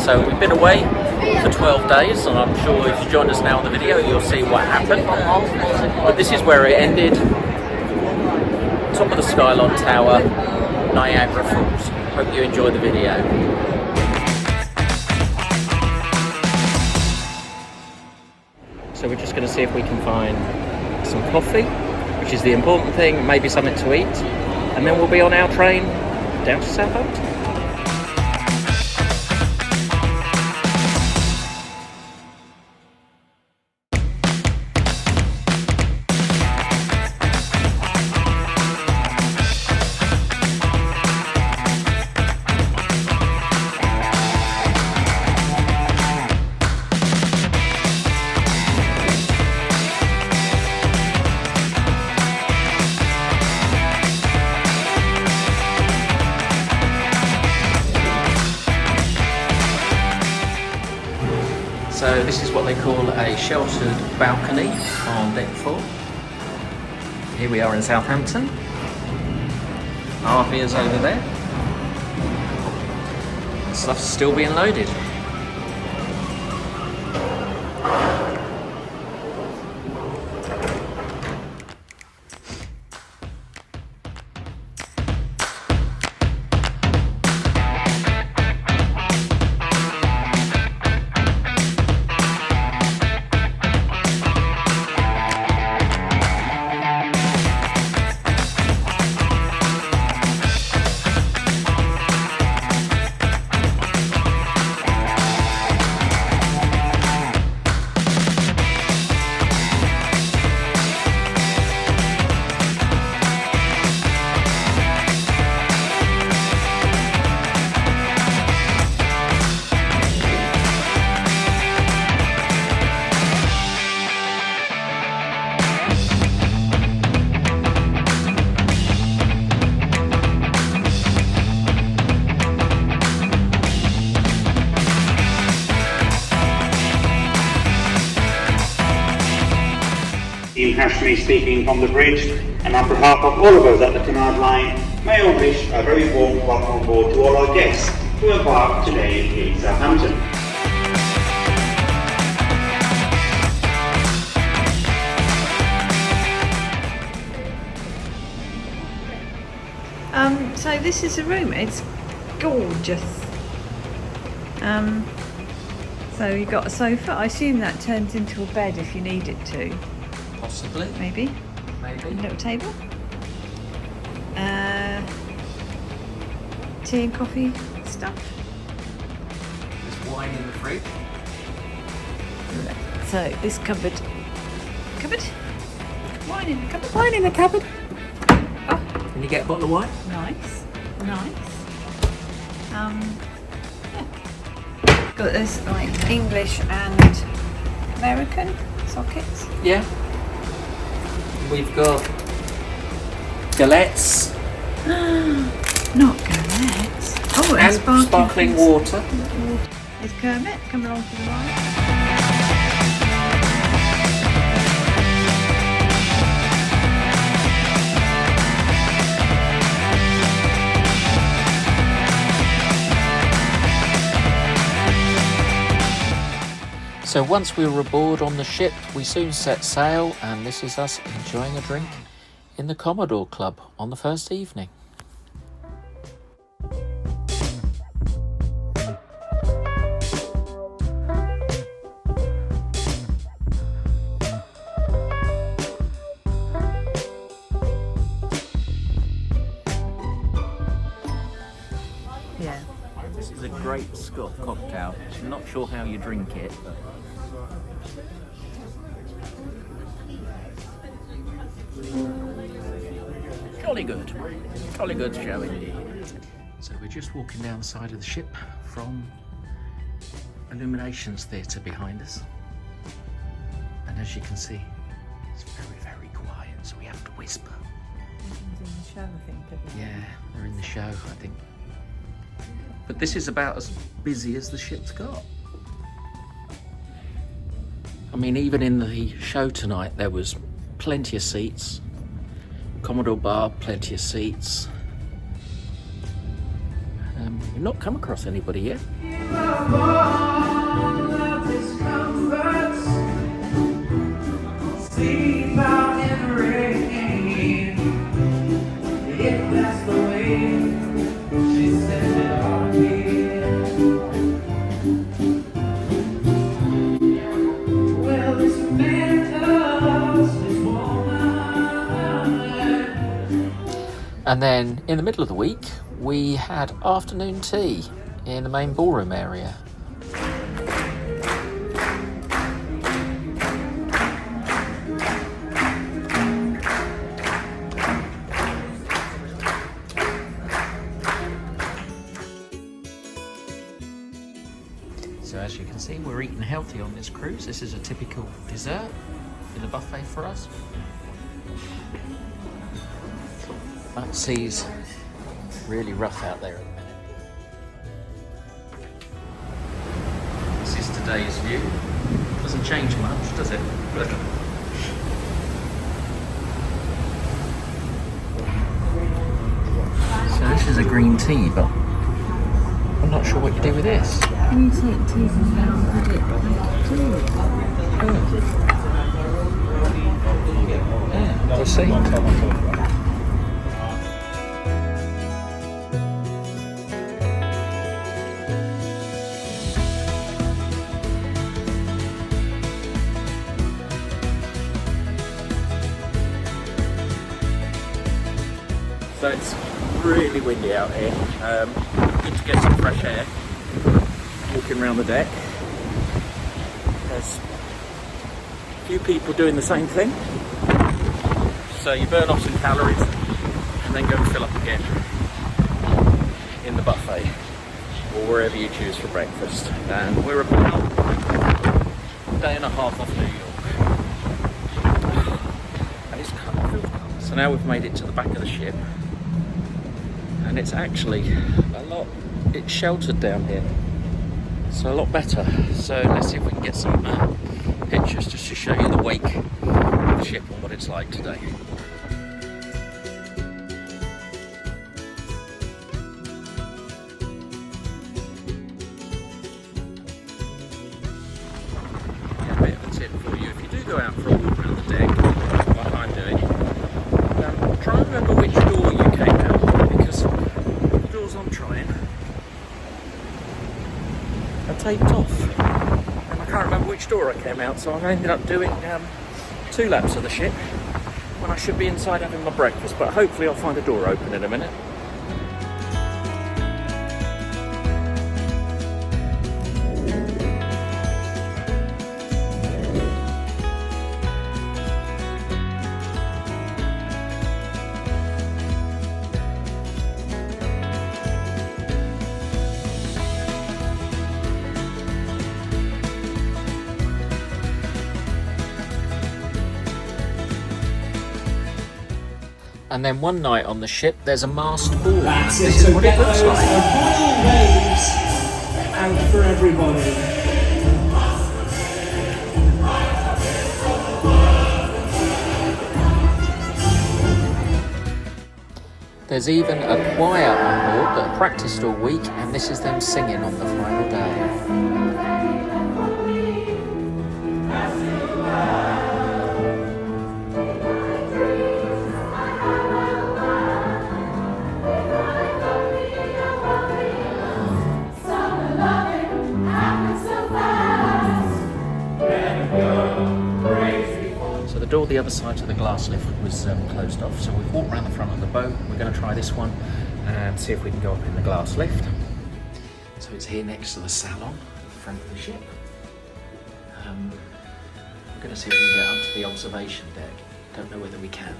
So we've been away for 12 days, and I'm sure if you join us now on the video, you'll see what happened. But this is where it ended. Top of the Skylon Tower, Niagara Falls. Hope you enjoy the video. So we're just going to see if we can find some coffee, which is the important thing, maybe something to eat, and then we'll be on our train down to Southampton. So this is what they call a sheltered balcony on deck 4. Here we are in Southampton. RV's over there. Stuff's still being loaded. Ian Hashmi speaking from the bridge, and on behalf of all of us at the Cunard Line, may I wish a very warm welcome on board to all our guests who embark today in Southampton. So this is a room, it's gorgeous. So you've got a sofa, I assume that turns into a bed if you need it to. Possibly. Maybe. Maybe. A little table. Tea and coffee stuff. There's wine in the fridge. So this cupboard. Wine in the cupboard. Wine in the cupboard. Oh, Can you get a bottle of wine? nice. Yeah. Got this like English and American sockets. Yeah. We've got galettes. Not galettes. Oh, and sparkling water. Is Kermit coming along for the ride? So once we were aboard on the ship, we soon set sail, and this is us enjoying a drink in the Commodore Club on the first evening. Yeah. This is a great Scott cocktail. I'm not sure how you drink it, but jolly good show indeed. So we're just walking down the side of the ship from Illuminations Theatre behind us, and as you can see, it's very quiet, so we have to whisper. In the show, I think. Yeah, they're in the show, I think. But this is about as busy as the ship's got. I mean, even in the show tonight, there was plenty of seats. Commodore bar, plenty of seats. We've not come across anybody yet. And then in the middle of the week, we had afternoon tea in the main ballroom area. So as you can see, we're eating healthy on this cruise. This is a typical dessert in a buffet for us. That sea's really rough out there at the minute. This is today's view. Doesn't change much, does it? So this is a green tea, but I'm not sure what you do with this. Can you take teas and now put it like tea? Yeah, we'll see. So it's really windy out here. Good to get some fresh air. Walking around the deck. There's a few people doing the same thing. So you burn off some calories and then go and fill up again in the buffet or wherever you choose for breakfast. And we're about a day and a half off New York. And it's kind of cool. So now we've made it to the back of the ship. And it's actually it's sheltered down here, so a lot better. So let's see if we can get some pictures just to show you the wake of the ship and what it's like today. Yeah, a bit of a tip for you: if you do go out for a walk around the deck, like I'm doing, try and remember which door you came out, because the doors I'm trying are taped off, and I can't remember which door I came out, so I ended up doing 2 laps of the ship when I should be inside having my breakfast, but hopefully I'll find a door open in a minute. And then one night on the ship, there's a masked ball. That's this is what it looks like. Final waves out for everybody. There's even a choir on board that practiced all week, and this is them singing on the final day. The door the other side to the glass lift was closed off, so we've walked around the front of the boat. We're going to try this one and see if we can go up in the glass lift. So it's here next to the salon at the front of the ship. We're going to see if we can get up to the observation deck. Don't know whether we can.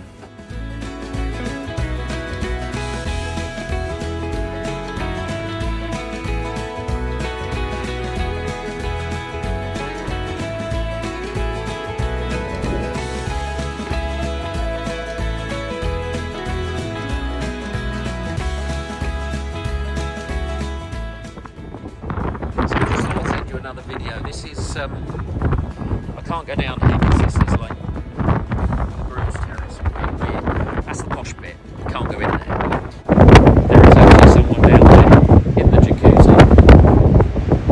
Another video. This is I can't go down here because this is like the groom's terrace. That's the posh bit. You can't go in there. There is actually someone down there in the jacuzzi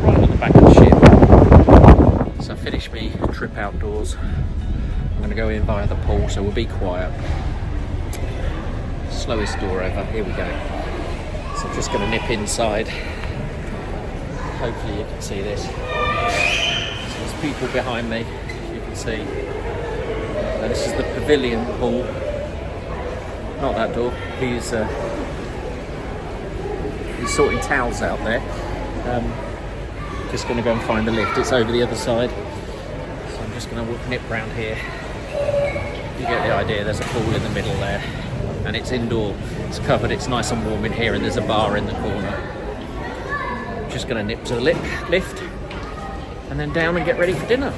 right on the back of the ship. So finish me trip outdoors. I'm going to go in via the pool, so we'll be quiet. Slowest door ever. Here we go. So I'm just going to nip inside. Hopefully you can see this. So there's people behind me, you can see. And this is the pavilion pool. not that door. He's sorting towels out there. Just going to go and find the lift. It's over the other side. So I'm just going to nip round here. You get the idea. There's a pool in the middle there. And it's indoor. It's covered. It's nice and warm in here. And there's a bar in the corner. Just going to nip to the lift. And then down and get ready for dinner.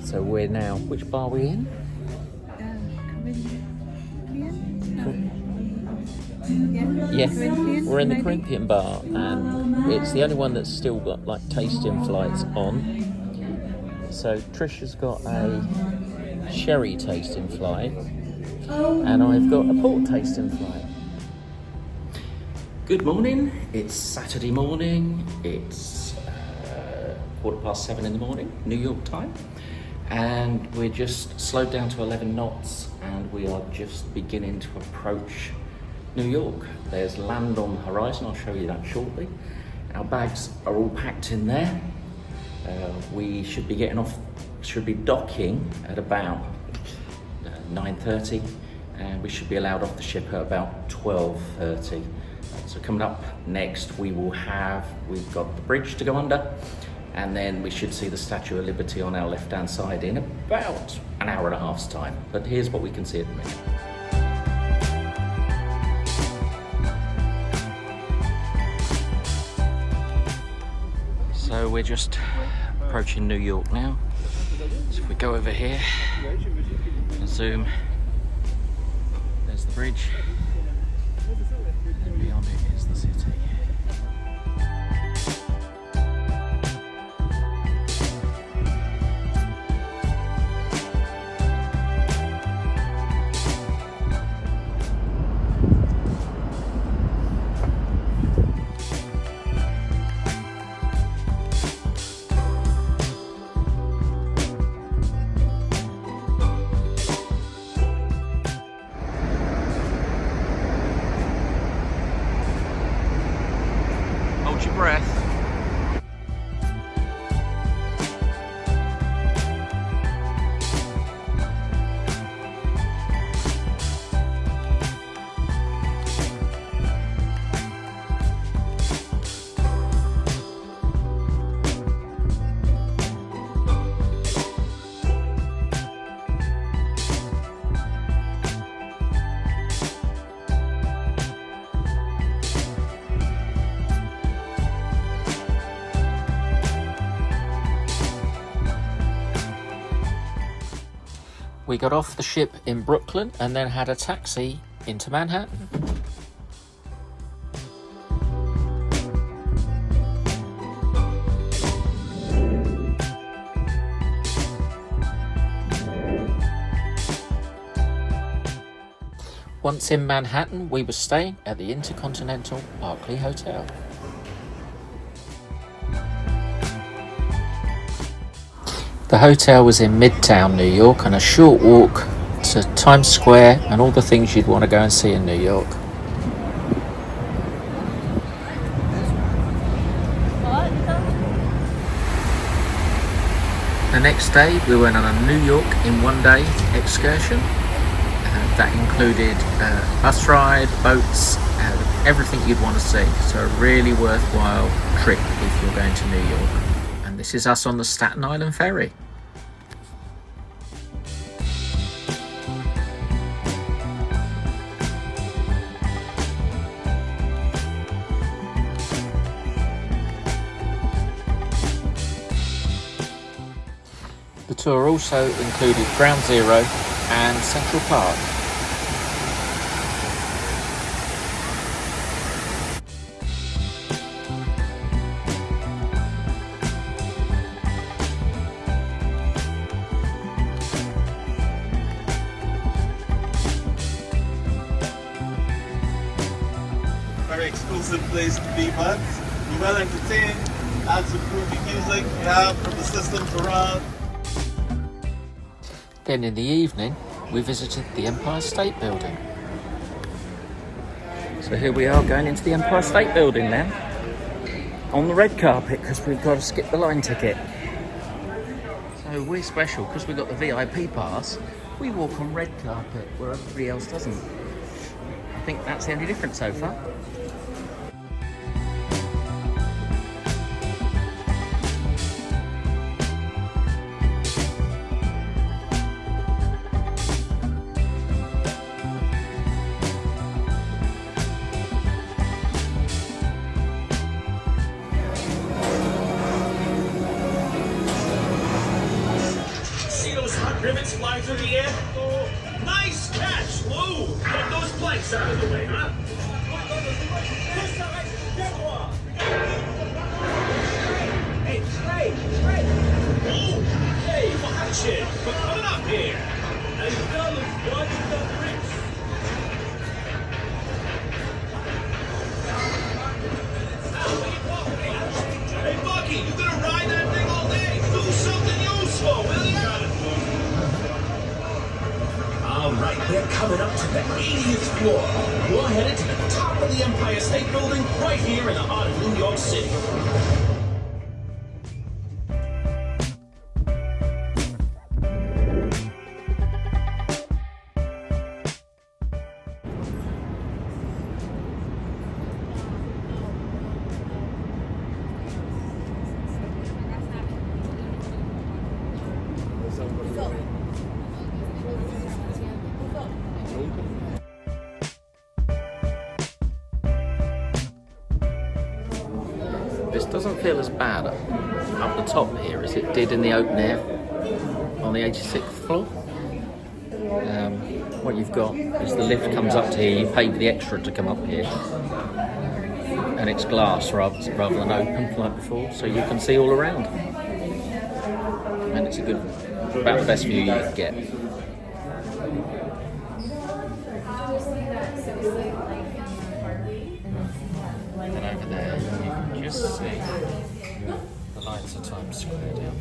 So we're now, which bar are we in? Yeah, we're in the Corinthian bar, and it's the only one that's still got like tasting flights on. So Trish has got a sherry tasting flight, and I've got a port tasting flight. Good morning, it's Saturday morning, it's 7:15 in the morning, New York time. And we're just slowed down to 11 knots and we are just beginning to approach New York. There's land on the horizon, I'll show you that shortly. Our bags are all packed in there. We should be docking at about 9:30 and we should be allowed off the ship at about 12:30. So coming up next we've got the bridge to go under, and then we should see the Statue of Liberty on our left-hand side in about an hour and a half's time. But here's what we can see at the minute. So we're just approaching New York now. So if we go over here and zoom, there's the bridge, and beyond it is the city. Hold your breath. We got off the ship in Brooklyn and then had a taxi into Manhattan. Once in Manhattan, we were staying at the Intercontinental Berkeley Hotel. The hotel was in Midtown New York and a short walk to Times Square and all the things you'd want to go and see in New York. The next day we went on a New York in one day excursion. That included a bus ride, boats, everything you'd want to see. So a really worthwhile trip if you're going to New York. And this is us on the Staten Island ferry. The tour also included Ground Zero and Central Park. Very exclusive place to be, but you're well entertained. Lots of groovy music you have from the systems around. Then in the evening, we visited the Empire State Building. So here we are going into the Empire State Building now, on the red carpet, because we've got to skip the line ticket. So we're special because we've got the VIP pass. We walk on red carpet where everybody else doesn't. I think that's the only difference so far. Rivets fly through the air. Oh, nice catch, Lou. Get those planks out of the way, huh? Hey, Trey. Oh, hey, watch it. We're coming up here. Hey, fellas, watch the bricks. Hey, Bucky, you gonna ride that thing all day? Do something useful, will you? All right, we're coming up to the 80th floor. We're headed to the top of the Empire State Building right here in the heart of New York City. This doesn't feel as bad up the top here as it did in the open air on the 86th floor. What you've got is the lift comes up to here, you pay for the extra to come up here, and it's glass rather than open like before, so you can see all around. And it's about the best view you can get. And over there you can just see the lights of Times Square down.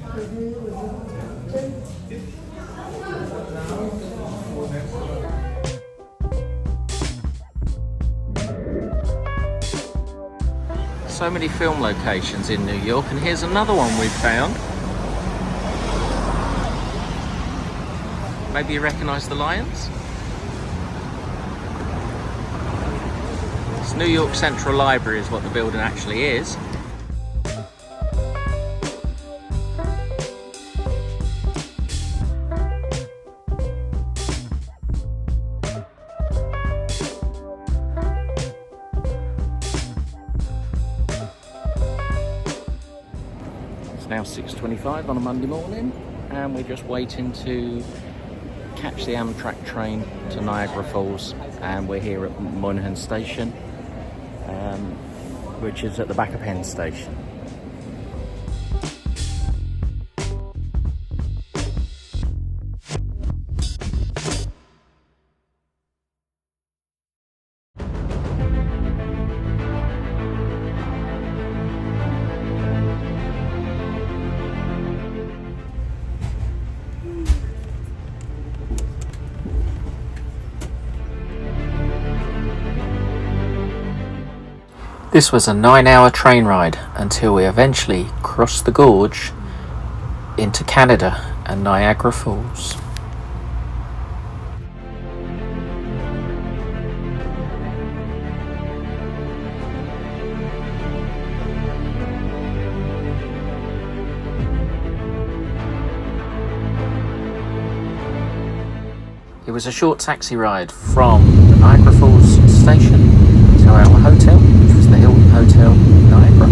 So many film locations in New York, and here's another one we've found. Maybe you recognise the lions? It's New York Central Library is what the building actually is. It's now 6:25 on a Monday morning, and we're just waiting to catch the Amtrak train to Niagara Falls, and we're here at Moynihan Station, which is at the back of Penn Station. This was a 9-hour train ride until we eventually crossed the gorge into Canada and Niagara Falls. It was a short taxi ride from the Niagara Falls station to our hotel, which was the Hilton Hotel Niagara.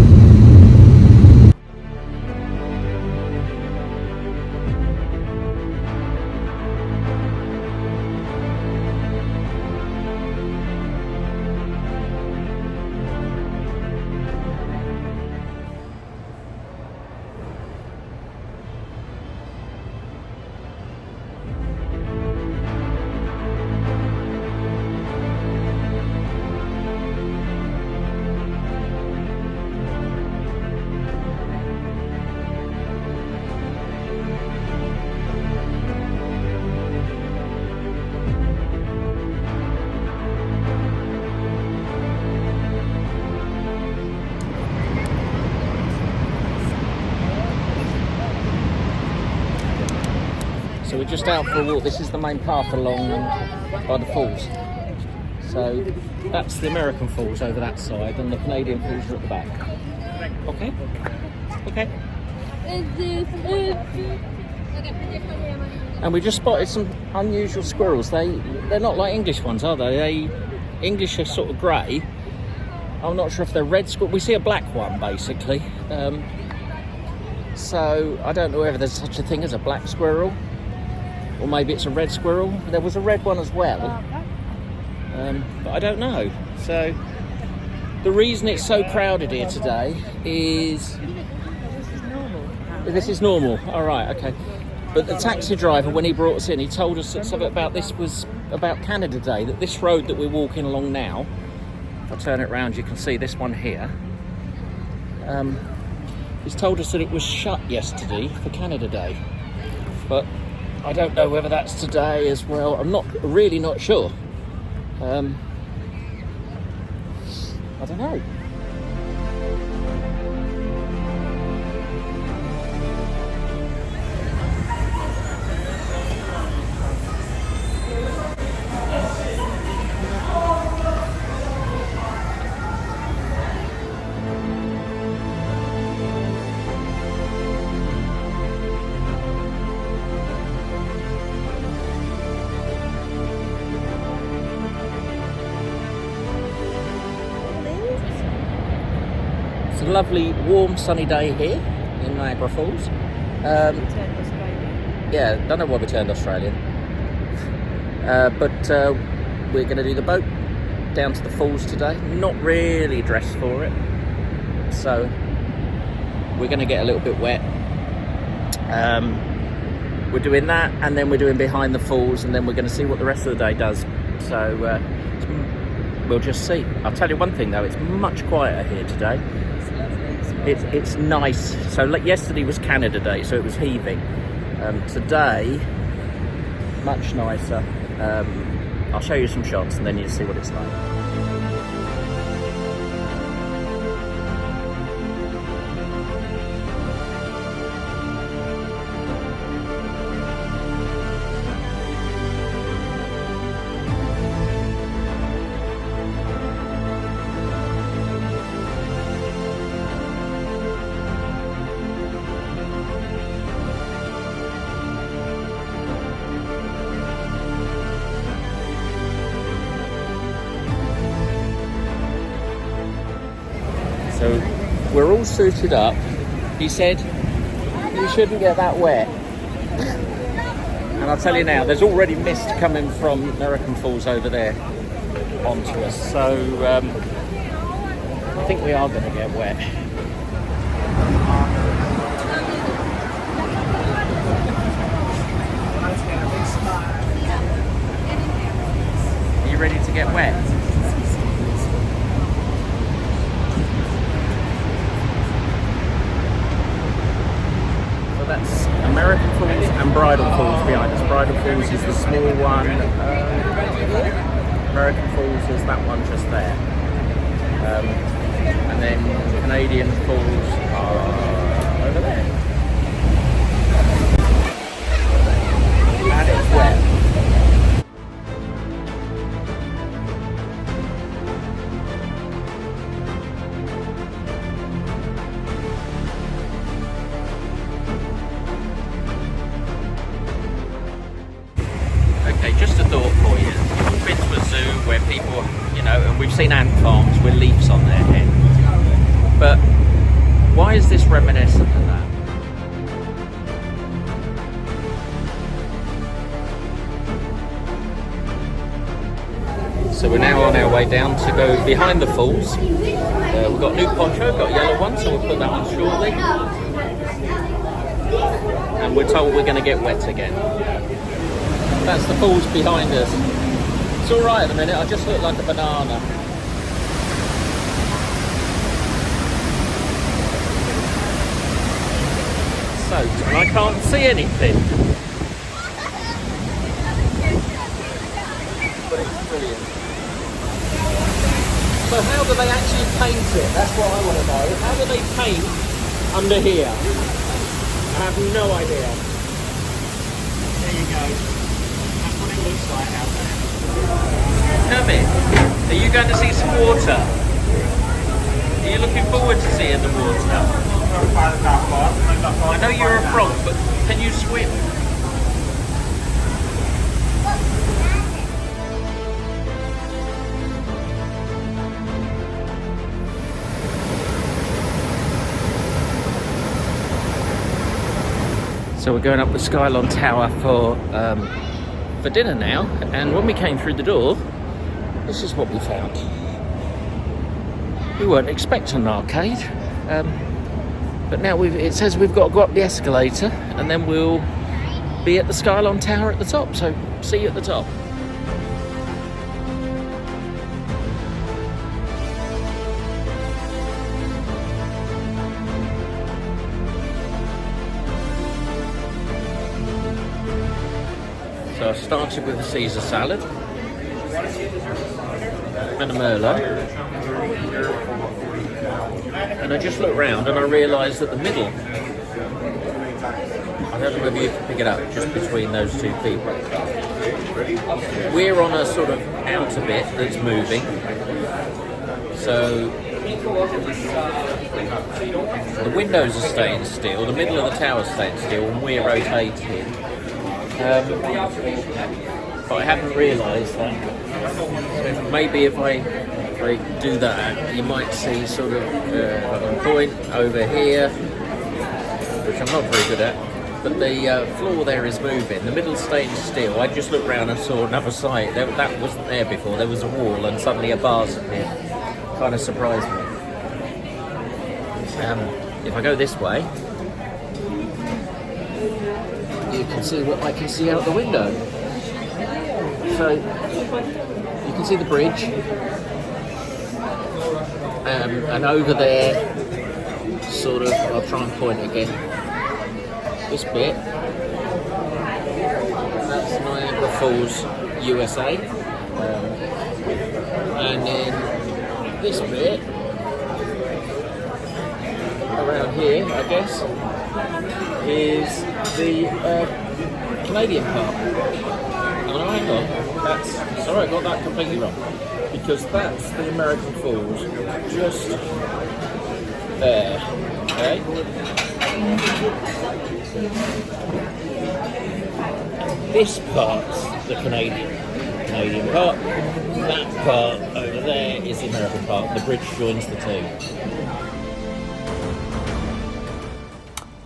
we're just out for a walk. This is the main path along by the falls. So that's the American falls over that side, and the Canadian falls are at the back. Okay? Okay. And we just spotted some unusual squirrels. They're not like English ones, are they? English are sort of grey. I'm not sure if they're red squirrels. We see a black one, basically. So I don't know whether there's such a thing as a black squirrel, or maybe it's a red squirrel. There was a red one as well, but I don't know. So the reason it's so crowded here today is this is normal. All right, okay. But the taxi driver, when he brought us in, he told us that something about this was about Canada Day. That this road that we're walking along now, if I turn it round, you can see this one here. He's told us that it was shut yesterday for Canada Day, but I don't know whether that's today as well. I'm really not sure. I don't know. It's a lovely, warm, sunny day here in Niagara Falls. Yeah, don't know why we turned Australian. But we're going to do the boat down to the falls today. Not really dressed for it, so we're going to get a little bit wet. We're doing that, and then we're doing behind the falls, and then we're going to see what the rest of the day does. So we'll just see. I'll tell you one thing though, it's much quieter here today. It's nice. So like yesterday was Canada Day, so it was heaving. Today, much nicer. I'll show you some shots and then you'll see what it's like. So we're all suited up. He said you shouldn't get that wet. And I'll tell you now, there's already mist coming from American Falls over there onto us. So I think we are going to get wet. Are you ready to get wet? That's American Falls and Bridal Falls behind us. Bridal Falls is the small one. American Falls is that one just there. And then Canadian Falls are over there. And it's wet. Okay, just a thought for you. You've been to a zoo where people, and we've seen ant farms with leaves on their head. But why is this reminiscent of that? So we're now on our way down to go behind the falls. We've got a new poncho, got a yellow one, so we'll put that on shortly. And we're told we're going to get wet again. That's the falls behind us. It's alright at the minute, I just look like a banana. Soaked, and I can't see anything. But it's brilliant. So how do they actually paint it? That's what I want to know. How do they paint under here? I have no idea. There you go. that's what it looks like out there. Kermit, are you going to see some water? Are you looking forward to seeing the water? I know you're a frog, but can you swim? So we're going up the Skylon Tower for dinner now, and when we came through the door, this is what we found. We weren't expecting an arcade, but now it says we've got to go up the escalator, and then we'll be at the Skylon Tower at the top. So see you at the top. So I started with a Caesar salad and a Merlot, and I just looked round and I realised that the middle, I don't know whether you can pick it up, just between those two people, we're on a sort of outer bit that's moving, so the windows are staying still, the middle of the tower is staying still, and we're rotating. But I haven't realised that. Maybe if I do that, you might see sort of a point over here, which I'm not very good at. But the floor there is moving. The middle's staying still. I just looked round and saw another site. That wasn't there before. There was a wall, and suddenly a bar's appeared. Kind of surprised me. If I go this way, you can see what I can see out the window. So you can see the bridge, and over there, sort of, I'll try and point again, this bit, that's Niagara Falls, USA, and then this bit, around here, I guess, is the Canadian part. Oh, no, hang on. Sorry, I got that completely wrong. Because that's the American Falls, just there. Okay? This part's the Canadian part. That part over there is the American part. The bridge joins the two.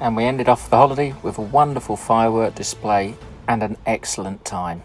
And we ended off the holiday with a wonderful firework display and an excellent time.